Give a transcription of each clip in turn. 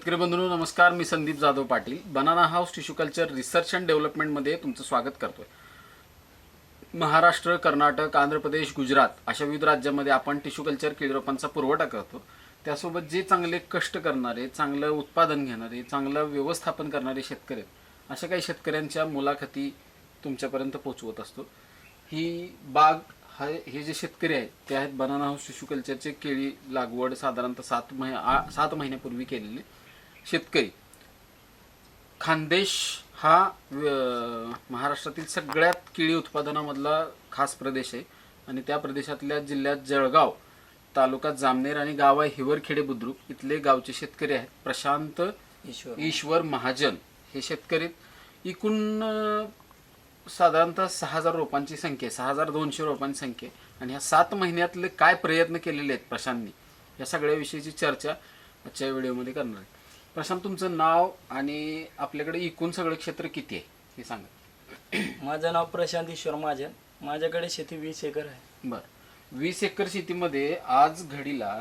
शेतकरी बंधूंनो नमस्कार. मी Sandeep Jadhav Patil banana house tissue culture research and डेव्हलपमेंटमध्ये तुमचं स्वागत करतोय. महाराष्ट्र, कर्नाटक, आंध्र प्रदेश, गुजरात अशा विविध राज्यांमध्ये आपण टिश्यू कल्चर केळी रोपांचा पुरवठा करतो. त्यासोबत जे चांगले कष्ट करणारे, चांगलं उत्पादन घेणारे, चांगलं व्यवस्थापन करणारे शेतकरी आहेत, अशा काही शेतकऱ्यांच्या मुलाखती तुमच्यापर्यंत पोहोचवत असतो. ही बाग हे जे शेतकरी आहेत ते आहेत बनाना हाऊस टिश्यू कल्चरचे केळी लागवड साधारणतः 7 महिन्यापूर्वी केलेले शेतकरी. खानदेश हा महाराष्ट्रातील सगळ्यात केळी उत्पादनामधला खास प्रदेश आहे आणि त्या प्रदेशातल्या जिल्ह्यात जळगाव, तालुका जामनेर आणि गाव आहे हिवरखेडे बुद्रुक. इथले गावचे शेतकरी आहेत प्रशांत ईश्वर महाजन हे शेतकरी. एकूण साधारणतः 6000 रोपांची संख्या आहे, 6200 रोपांची संख्या आहे. आणि ह्या 7 महिन्यातले काय प्रयत्न केलेले आहेत प्रशांतनी या सगळ्या विषयीची चर्चा आजच्या व्हिडिओमध्ये करणार आहे. प्रशांत, तुमचं नाव आणि आपल्याकडे एकूण सगळं क्षेत्र किती आहे हे सांगा. माझं नाव प्रशांत ईश्वर महाजन. माझ्याकडे शेती 20 एकर आहे. बरं, 20 एकर शेतीमध्ये आज घडीला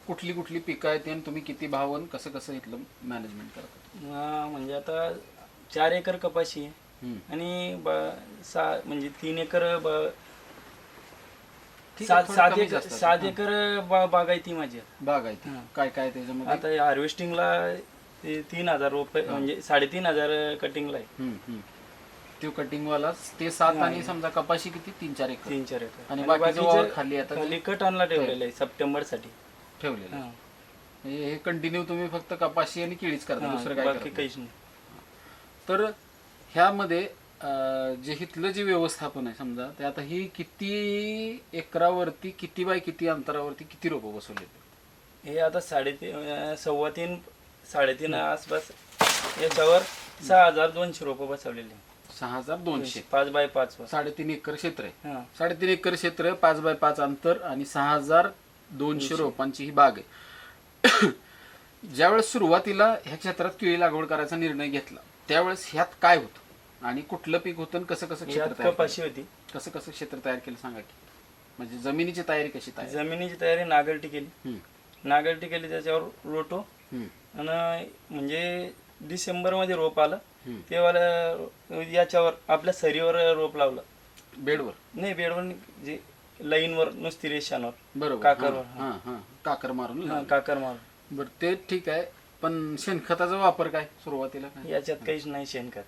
कुठली कुठली पिकं आहेत आणि तुम्ही किती भावन कसं कसं इथलं मॅनेजमेंट करता? म्हणजे आता 4 एकर कपाशी आहे आणि म्हणजे 3 एकर 7 एकर बागायती माझी बागायती. काय काय त्याच्यामध्ये? आता हार्वेस्टिंगला 3000 रुपये म्हणजे 3500 कटिंगला आहे. तो कटिंग वाला ते 7 आणि समजा कपाशी किती 3-4 एकर. 3-4 एकर आणि बाकीचं खाली आता खाली कट आणला ठेवलेलं आहे सप्टेंबर साठी ठेवलेलं. म्हणजे हे कंटिन्यू तुम्ही फक्त कपाशी आणि केळीच करता, दुसरं काय बाकी काहीच नाही. तर ह्यामध्ये जे इथलं जे व्यवस्थापन आहे समजा ते आता ही किती एकरावरती किती बाय किती अंतरावरती किती रोपं बसवले? हे आता 3.5 3.5 आसपास याच्यावर 6200 रोपं बसवलेले. 6200 5 बाय 5 3.5 एकर क्षेत्र आहे. 3.5 एकर क्षेत्र, 5 बाय 5 अंतर आणि 6200 रोपांची ही बाग आहे. ज्यावेळेस सुरुवातीला ह्या क्षेत्रात केळी लागवड करायचा निर्णय घेतला त्यावेळेस ह्यात काय होतं आणि कुठलं पीक होतं आणि कसं कसं क्षेत्र तयार कपाशी होती. कसं कसं क्षेत्र तयार केलं सांगा की. म्हणजे जमिनीची तयारी कशी तयार? जमिनीची तयारी नांगरटी केली त्याच्यावर रोटो आणि म्हणजे डिसेंबर मध्ये रोप आलं तेव्हा याच्यावर आपल्या सरीवर रोप लावलं. बेडवर नाही, बेडवर जे लाईनवर नुसती रेषांवर. बरोबर, काकर काकर मारून. काकर मारून. बरं, ते ठीक आहे. पण शेणखताचा वापर काय सुरुवातीला? याच्यात काहीच नाही शेणखत.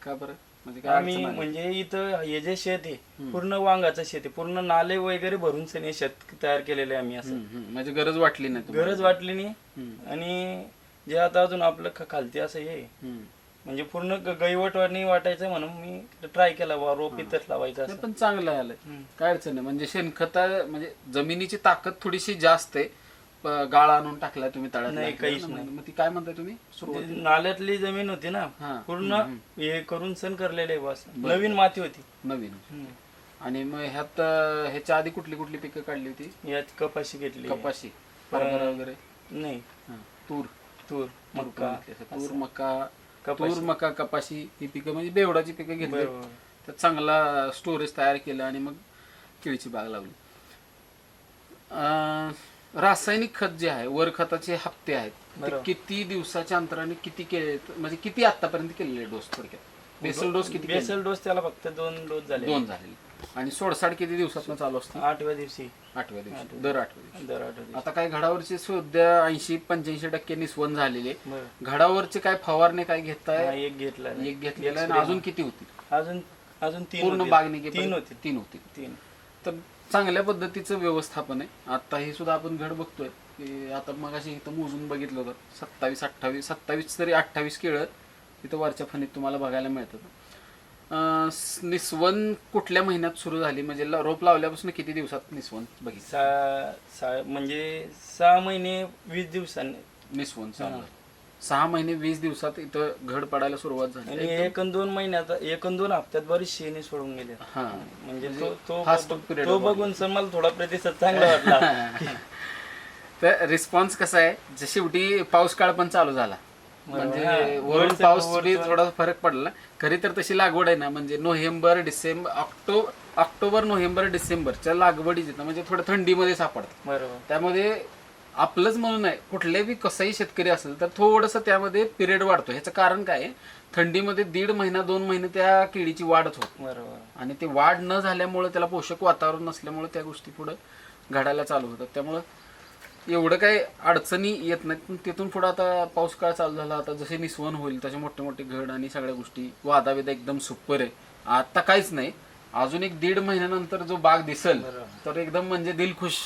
का बरं? म्हणजे काय आम्ही म्हणजे इथं हे जे शेत आहे पूर्ण वांगाचं शेत आहे, पूर्ण नाले वगैरे भरून सनी शेत तयार केलेले आम्ही. असं म्हणजे गरज वाटली नाही? गरज वाटली नाही. आणि जे आता अजून आपलं खालती असं हे म्हणजे पूर्ण गैवटवाणी वाटायचं म्हणून मी ट्राय केला रोप इथंच लावायचं. पण चांगलं आलंय, काय अडचण नाही. म्हणजे शेणखता म्हणजे जमिनीची ताकद थोडीशी जास्त आहे. गाळा आणून टाकलाय तुम्ही तळ्यात? नाही, काहीच नाही. मग ती काय म्हणताय तुम्ही? नाल्यातली जमीन होती ना पूर्ण हे करून सण करलेले बस. नवीन माती होती. नवीन. आणि मग ह्याच्या आधी कुठली कुठली पिकं काढली होती? यात कपाशी घेतली. कपाशी, हरभरा वगैरे नाही, तूर मका, तूर मका कपाशी ही पिकं म्हणजे बेवडाची पिकं घेतली. त्यात चांगला स्टोरेज तयार केलं आणि मग केळीची बाग लावली. रासायनिक खत जे आहे, वर खताचे हप्ते आहेत, ते किती दिवसाच्या अंतराने किती केले? म्हणजे किती आतापर्यंत केलेले डोस? थोडक्यात बेसल डोस किती? बेसल डोस त्याला फक्त 2 डोस झाले. 2 झाले. आणि सोडसाड किती दिवसात चालू असतं? 8व्या दिवशी. दर 8व्या दिवशी. आता काय घडावरचे सध्या 80-85% निस्वन झालेले. घडावरचे काय फवारणे काय घेताय? एक घेतलेला आहे. अजून किती होती? अजून 3 पूर्ण बागणी 3 होती. तर चांगल्या पद्धतीचं व्यवस्थापन आहे. आता हे सुद्धा आपण घड बघतोय की आता मग अशी इथं मोजून बघितलं होतं 27 तरी 28 केळं तिथं वरच्या फणीत तुम्हाला बघायला मिळतात. निस्वन कुठल्या महिन्यात सुरू झाली? म्हणजे रोप लावल्यापासून किती दिवसात निस्वन बघितलं? म्हणजे 6 महिने 20 दिवसांनी निस्वन. 6 महिने 20 दिवसात इथं घड पडायला सुरुवात झाली. आणि 1-2 हप्त्यात बरीच शेणी सोडून गेले. म्हणजे तो बघून सर मला थोडा प्रतिसाद चांगला वाटला. तर रिस्पॉन्स कसा आहे, शेवटी पाऊस काळ पण चालू झाला म्हणजे वरून पाऊस थोडा फरक पडला. खरी तर तशी लागवड आहे ना म्हणजे ऑक्टोबर नोव्हेंबर डिसेंबरच्या लागवडीच म्हणजे थोडं थंडीमध्ये सापडतं. बरोबर. त्यामध्ये आपलंच म्हणून नाही, कुठल्याही कसाही शेतकरी असेल तर थोडंसं त्यामध्ये पिरियड वाढतो. ह्याचं कारण काय आहे, थंडीमध्ये 1.5 महिना 2 महिने त्या केळीची वाढच होत बरोबर. आणि ते वाढ न झाल्यामुळे, त्याला पोषक वातावरण नसल्यामुळे त्या गोष्टी पुढे घडायला चालू होतात. त्यामुळं एवढं काही अडचणी येत नाहीत. पण तिथून पुढं आता पाऊस काळ चालू झाला, आता जसे निसवण होईल तसे मोठे मोठे घड आणि सगळ्या गोष्टी, वादाविदा एकदम सुपर आहे. आता काहीच नाही, अजून एक 1.5 महिन्यानंतर जो बाग दिसेल तर एकदम म्हणजे दिलखुश,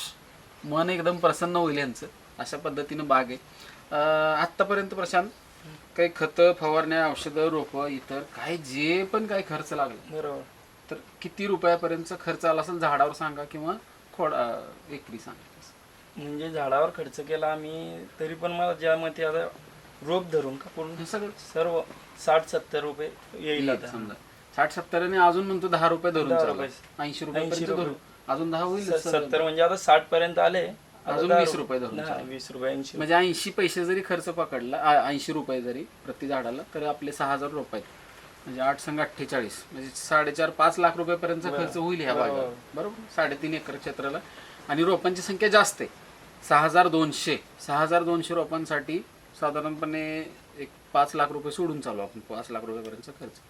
मन एकदम प्रसन्न होईल यांचं. अशा पद्धतीनं बाग आहे. आत्तापर्यंत प्रशांत काही खतं, फवारण्या, औषधं, रोपं, इतर काय जे पण काही खर्च लागला बरोबर. तर किती रुपयापर्यंत खर्च आला असेल झाडावर सांगा किंवा एकरी सांगा. म्हणजे झाडावर खर्च केला आम्ही, तरी पण मला ज्या मते आता रोप धरून का पूर्ण हे सगळं सर्व 60-70 रुपये येईल आता. समजा 60-70 आणि अजून म्हणतो 10 रुपये धरून 10 चालू. रुपये. 80 रुपये 80 रुपये. धरू, अजून 10 होईल. 70 म्हणजे आता 60 पर्यंत आले. आता अजून 10 20 रुपये धरून हा, चालू. 20 रुपये 80 म्हणजे 80 पैसे जरी खर्च पकडला, 80 रुपये जरी प्रति झाडाला, तर आपले 6000 रुपये आहेत. म्हणजे 8 संग 48 म्हणजे 4.5 लाख रुपयापर्यंत खर्च होईल ह्या भागावर. बरोबर, 3.5 एकर क्षेत्राला. आणि रोपांची संख्या जास्त आहे, 6200 रोपांसाठी साधारणपणे एक 5 लाख रुपये सोडून चालू आपण, 5 लाख रुपयापर्यंतचा खर्च.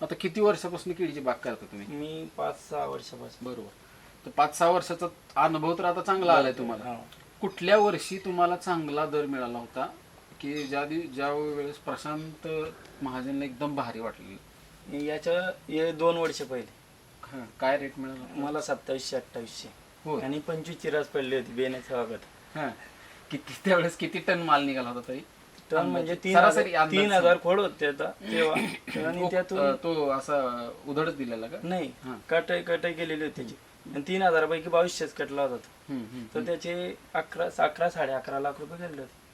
आता किती वर्षापासून केळीची बाग करता तुम्ही? मी 5-6 वर्षापासून. बरोबर. तर 5-6 वर्षाचा अनुभव तर आता चांगला आलाय तुम्हाला. हा. कुठल्या वर्षी तुम्हाला चांगला दर मिळाला होता की ज्या वेळेस प्रशांत महाजनला एकदम भारी वाटली? याच्या 2 वर्ष पहिले काय रेट मिळाला मला 2700-2800 हो. आणि 25 चिरास पडली होती बेण्याच्या भागात. हा, किती त्यावेळेस किती टन माल निघाला होता तरी? टन म्हणजे सरासरी अंदाज 3000 खोड होते आता तेव्हा. आणि त्यातून तो असा उधळच दिलेला का? नाही, हा. कटाई केलेली होती त्याची. आणि 3000 पैकी 2200 कटला होता तो. तर त्याचे 11-11.5 लाख रुपये गेले होते.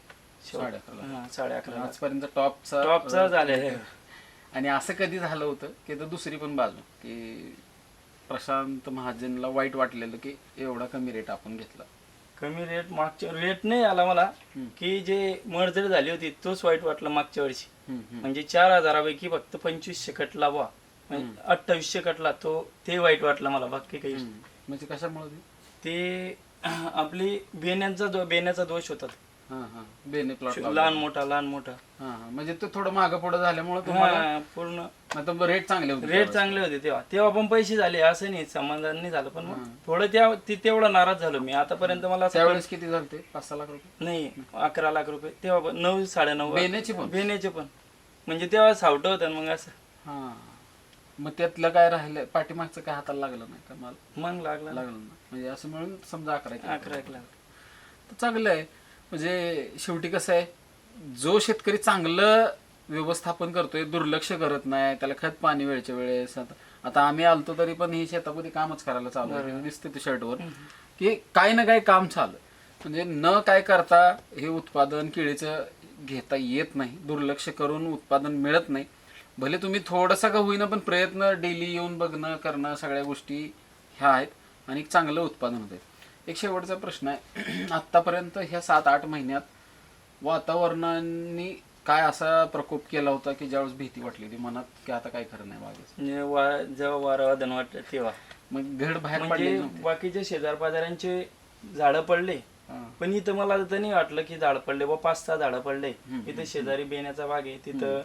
11.5 लाख. हा, 11.5 लाख. आजपर्यंत टॉपचा टॉपचा झाले. आणि असं कधी झालं होतं की तर दुसरी पण बाजू की प्रशांत महाजनला वाईट वाटलेलं की एवढा कमी रेट आपण घेतला? कमी रेट मागच्या रेट नाही आला मला, की जे मर्जरी झाली होती तोच वाईट वाटला मागच्या वर्षी. म्हणजे 4000 पैकी फक्त 2500 कटला बा, म्हणजे 2800 कटला तो, ते वाईट वाटलं मला. बाकी काही म्हणजे कशामुळे ते आपली बेण्याचा दोष होता. बेने प्लॉट लहान मोठा. म्हणजे तो थोडं मागं पुढे झाल्यामुळे तुम्हाला पूर्ण मतलब रेट चांगले होते. रेट चांगले होते तेव्हा पण पैसे झाले, असं नाही समाधान नाही झालं. पण मग थोडं तेवढा नाराज झालो मी. आतापर्यंत मला त्यावेळेस किती झाले? 5-6 लाख रुपये नाही, 11 लाख रुपये तेव्हा पण. 9-9.5 बेण्याचे पण म्हणजे तेव्हा सावट होतं. मग असं मग त्यातलं काय राहिलं, पाठीमागचं काय हाताला लागलं नाही का माल? मग लागलं ना. म्हणजे असं मिळून समजा 11 लाख. तर चांगलं आहे. म्हणजे शेवटी कसं आहे, जो शेतकरी चांगलं व्यवस्थापन करतोय, दुर्लक्ष करत नाही, त्याला खत पाणी वेळच्या वेळेस. आता आम्ही आलतो तरी पण ही शेतामध्ये कामच करायला चालू आहे, दिसते ते शर्टवर की काही ना काही काम चालू. म्हणजे न काय करता हे उत्पादन केळीचं घेता येत नाही, दुर्लक्ष करून उत्पादन मिळत नाही. भले तुम्ही थोडासा का होईना पण प्रयत्न डेली येऊन बघणं करणं, सगळ्या गोष्टी ह्या आहेत आणि चांगलं उत्पादन होत आहे. एक शेवटचा प्रश्न आहे, आत्तापर्यंत ह्या 7-8 महिन्यात वातावरणाने काय असा प्रकोप केला होता की ज्यावेळेस भीती वाटली होती मनात की आता काय खरं नाही बागेचं? जेव्हा वारं वाटलं तेव्हा मग घड बाहेर म्हणजे पडले? बाकीचे शेजार पाजारांचे झाडं पडले, पण इथं मला तर नाही वाटलं की झाड पडले बा. 5-6 झाडं पडले. इथं शेजारी बेण्याचा बाग आहे, तिथं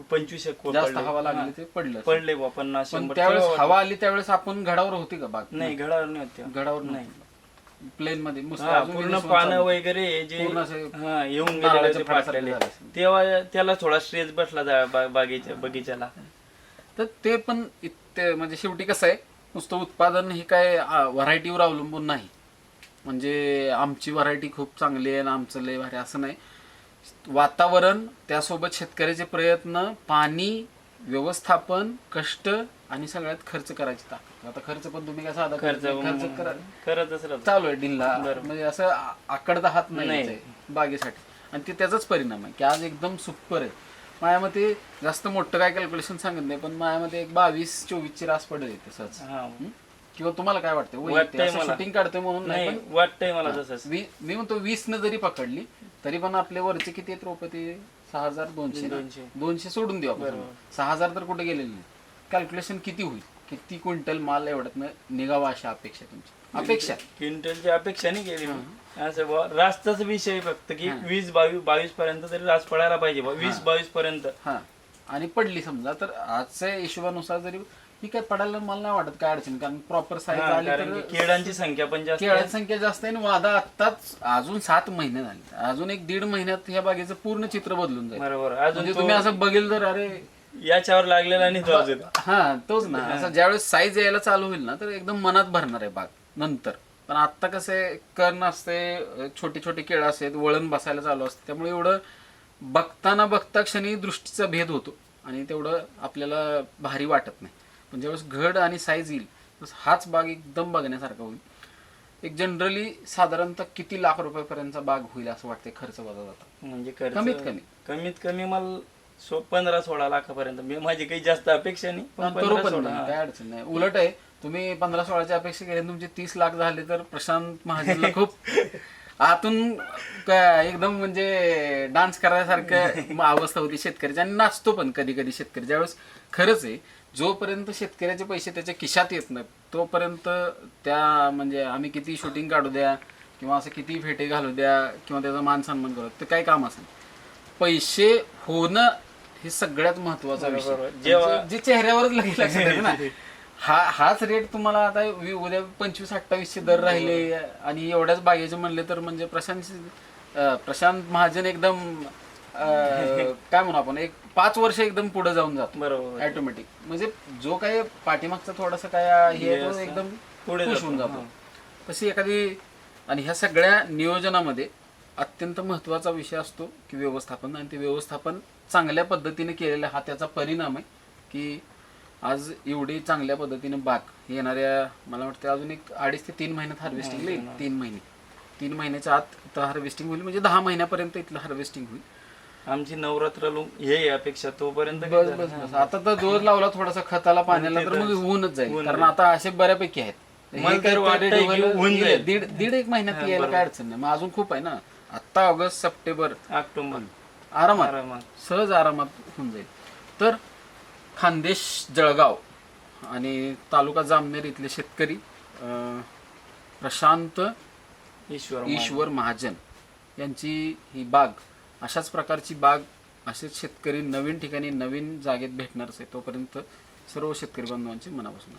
25 जास्त हवा लागली ते पडले बा. 50-100. त्यावेळेस हवा आली त्यावेळेस आपण घडावर होती का बाग? नाही, घडावर नाही होते. घडावर नाही, प्लेन मध्ये पूर्ण पानं वगैरे जे येऊन गेलेले फाटलेले, तेव्हा त्याला थोडा स्ट्रेस बसला बगीच्याला. तर ते पण म्हणजे शेवटी कसं आहे, नुसतं उत्पादन हे काय व्हरायटीवर अवलंबून नाही. म्हणजे आमची व्हरायटी खूप चांगली आहे आणि आमचं लय भारी असं नाही. वातावरण, त्यासोबत शेतकऱ्याचे प्रयत्न, पाणी, व्यवस्थापन, कष्ट आणि सगळ्यात खर्च करायची ताकद. आता खर्च पण तुम्ही काय साधा खर्च करतच चालू आहे डिल्ला, म्हणजे असं आकडता हात नाही बागेसाठी. आणि ते त्याचाच परिणाम आहे की आज एकदम सुपर आहे. माझ्या मते जास्त मोठं काय कॅल्क्युलेशन सांगत नाही, पण माझ्या मते एक 22-24 रास पडेल तसंच. किंवा तुम्हाला काय वाटतं? शूटिंग काढतोय म्हणून नाही, वाटतंय मला तसंच. मी म्हणतो 20 न जरी पकडली तरी पण आपले वरचे किती आहेत रोप? ते 6200 सोडून देऊ आपण. 6000 तर कुठे गेलेले नाही. कॅल्क्युलेशन किती होईल, किती क्विंटल माल एवढ्यात निघावा अशा अपेक्षा तुमची? अपेक्षा क्विंटलची अपेक्षा नाही केली. असं बुवा, रास्ताच विषय फक्त की 20-22 पर्यंत तरी रास पडायला पाहिजे 20-22 पर्यंत. हा आणि पडली समजा तर आजच्या हिशोबानुसार जरी ही काय पडायला मला नाही वाटत काय अडचण, कारण प्रॉपर साईज हा, आली कारण तर की केळांची संख्या पण जास्त आहे. केळाची संख्या जास्त आहे आणि वादा आत्ताच अजून 7 महिने झाले, अजून 1-1.5 महिन्यात ह्या बागेचं पूर्ण चित्र बदलून जाईल. बरोबर. अजून म्हणजे तो तुम्ही असं बघेल तर अरे याच्यावर लागलेला नाही तो अजून. हा तोच ना, असं ज्यावेळेस साईज यायला चालू होईल ना तर एकदम मनात भरणार आहे बाग नंतर. पण आत्ता कसे कर्ण असते, छोटी छोटी केळं असतात, वळण बसायला चालू असते, त्यामुळे एवढं बघता क्षणी दृष्टीचा भेद होतो आणि तेवढं आपल्याला भारी वाटत नाही. पण ज्यावेळेस घड आणि साईज येईल तस हाच बाग एकदम बघण्यासारखा होईल. एक जनरली साधारणतः किती लाख रुपयापर्यंतचा बाग होईल असं वाटतंय खर्च वजा जाता? म्हणजे कमीत कमी मला 15-16 लाखापर्यंत. मी माझी काही जास्त अपेक्षा नाही, पण करू पण 15-16. नाही, काय अडचण नाही. उलट आहे, तुम्ही 15-16ची अपेक्षा केली तुमचे 30 लाख झाले तर प्रशांत महाजनला खूप आतून एकदम म्हणजे डान्स करायसारखं अवस्था होती शेतकऱ्याची. आणि नाचतो पण कधी कधी शेतकरी. ज्यावेळेस खरंच आहे, जोपर्यंत शेतकऱ्याचे पैसे त्याच्या खिशात येत नाहीत तोपर्यंत त्या म्हणजे आम्ही किती शूटिंग काढू द्या किंवा असं किती फेटे घालू द्या किंवा त्याचा मान सन्मान करू तर काही काम असेल, पैसे होणं हे सगळ्यात महत्वाचा विषय. जे चेहऱ्यावरच लगेच लक्षात येतं ना. हाच रेट तुम्हाला आता उद्या 25-28 दर राहिले आणि एवढ्याच बागेचे म्हणले तर म्हणजे प्रशांत महाजन एकदम काय म्हणू आपण, एक 5 वर्ष एकदम पुढे जाऊन जातो बरोबर. ऑटोमॅटिक. म्हणजे जो काही पाठीमागचा थोडासा काय हे तो एकदम पुढे खुश होऊन जातो. तशी एखादी. आणि ह्या सगळ्या नियोजनामध्ये अत्यंत महत्त्वाचा विषय असतो की व्यवस्थापन. आणि ते व्यवस्थापन चांगल्या पद्धतीने केलेलं हा त्याचा परिणाम आहे की आज एवढी चांगल्या पद्धतीने बाग येणाऱ्या मला वाटतं अजून एक 2.5 ते 3 महिन्यात हार्वेस्टिंग येईल. 3 महिन्याच्या आत इथं हार्वेस्टिंग होईल, म्हणजे 10 महिन्यापर्यंत इथलं हार्वेस्टिंग होईल. आमची नवरात्र हे अपेक्षा तोपर्यंत. बस आता तर जोर लावला थोडासा खताला पाण्याला तर मग होऊनच जाईल, कारण आता असे बऱ्यापैकी आहेत. मला तर वाटतंय की होऊन जाईल. दीड एक महिन्यात यायला काय अडचण नाही. मग अजून खूप आहे ना, आता ऑगस्ट सप्टेंबर ऑक्टोबर आरामात सहज आरामात होऊन जाईल. तर खानदेश जळगाव आणि तालुका जामनेर इथले शेतकरी प्रशांत ईश्वर महाजन यांची ही बाग, अशाच प्रकारची बाग असेच शेतकरी नवीन ठिकाणी नवीन जागेत भेटणारच आहे. तोपर्यंत सर्व शेतकरी बांधवांचे मनापासून